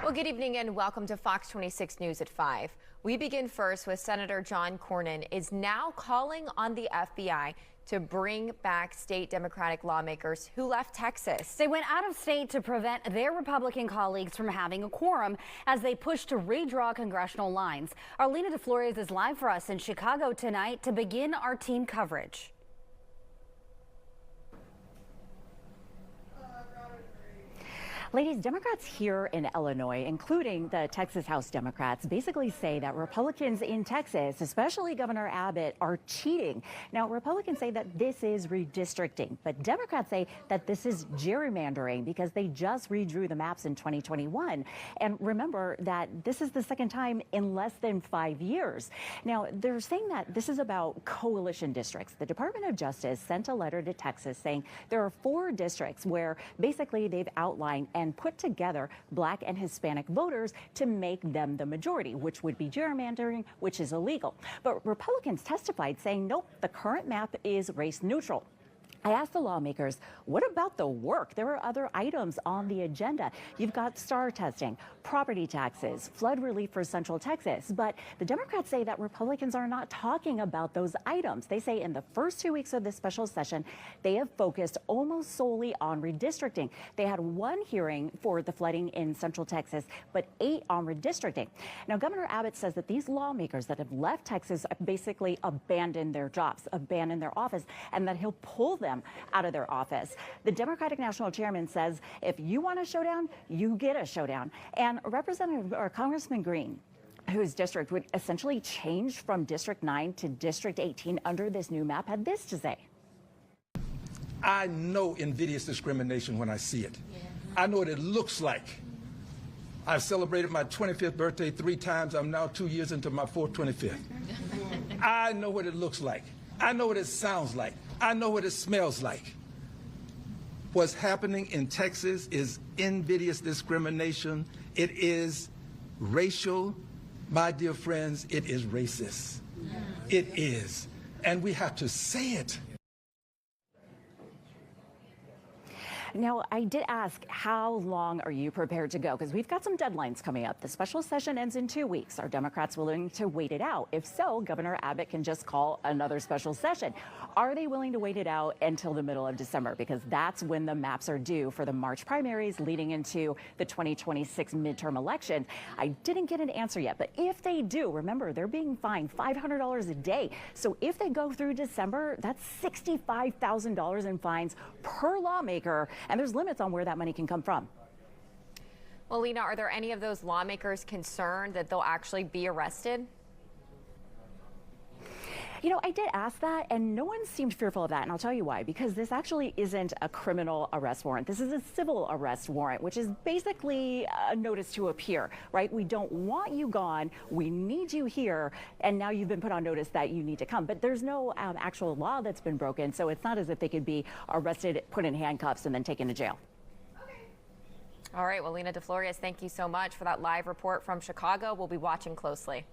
Well, good evening and welcome to Fox 26 News at 5. We begin first with Senator John Cornyn is now calling on the FBI to bring back state Democratic lawmakers who left Texas. They went out of state to prevent their Republican colleagues from having a quorum as they push to redraw congressional lines. Arlena DeFlores is live for us in Chicago tonight to begin our team coverage. Ladies, Democrats here in Illinois, including the Texas House Democrats, basically say that Republicans in Texas, especially Governor Abbott, are cheating. Now, Republicans say that this is redistricting, but Democrats say that this is gerrymandering because they just redrew the maps in 2021. And remember that this is the second time in less than 5 years. Now, they're saying that this is about coalition districts. The Department of Justice sent a letter to Texas saying there are 4 districts where basically they've outlined and put together Black and Hispanic voters to make them the majority, which would be gerrymandering, which is illegal. But Republicans testified saying, nope, the current map is race neutral. I asked the lawmakers, what about the work? There are other items on the agenda. You've got STAR testing, property taxes, flood relief for Central Texas. But the Democrats say that Republicans are not talking about those items. They say in the first 2 weeks of this special session, they have focused almost solely on redistricting. They had 1 hearing for the flooding in Central Texas, but 8 on redistricting. Now, Governor Abbott says that these lawmakers that have left Texas basically abandoned their jobs, abandoned their office, and that he'll pull them out of their office. The Democratic National Chairman says if you want a showdown, you get a showdown. And Representative or Congressman Green, whose district would essentially change from District 9 to District 18 under this new map, had this to say. I know invidious discrimination when I see it. I know what it looks like. I've celebrated my 25th birthday 3 times. I'm now 2 years into my 4th 25th. I know what it looks like. I know what it sounds like. I know what it smells like. What's happening in Texas is invidious discrimination. It is racial. My dear friends, it is racist. It is. And we have to say it. Now, I did ask, how long are you prepared to go? Because we've got some deadlines coming up. The special session ends in 2 weeks. Are Democrats willing to wait it out? If so, Governor Abbott can just call another special session. Are they willing to wait it out until the middle of December? Because that's when the maps are due for the March primaries leading into the 2026 midterm election. I didn't get an answer yet, but if they do, remember, they're being fined $500 a day. So if they go through December, that's $65,000 in fines per lawmaker. And there's limits on where that money can come from. Well, Lena, are there any of those lawmakers concerned that they'll actually be arrested? You know, I did ask that, and no one seemed fearful of that, and I'll tell you why. Because this actually isn't a criminal arrest warrant. This is a civil arrest warrant, which is basically a notice to appear, right? We don't want you gone. We need you here, and now you've been put on notice that you need to come. But there's no actual law that's been broken, so it's not as if they could be arrested, put in handcuffs, and then taken to jail. All right, well, Lena DeFlores, thank you so much for that live report from Chicago. We'll be watching closely.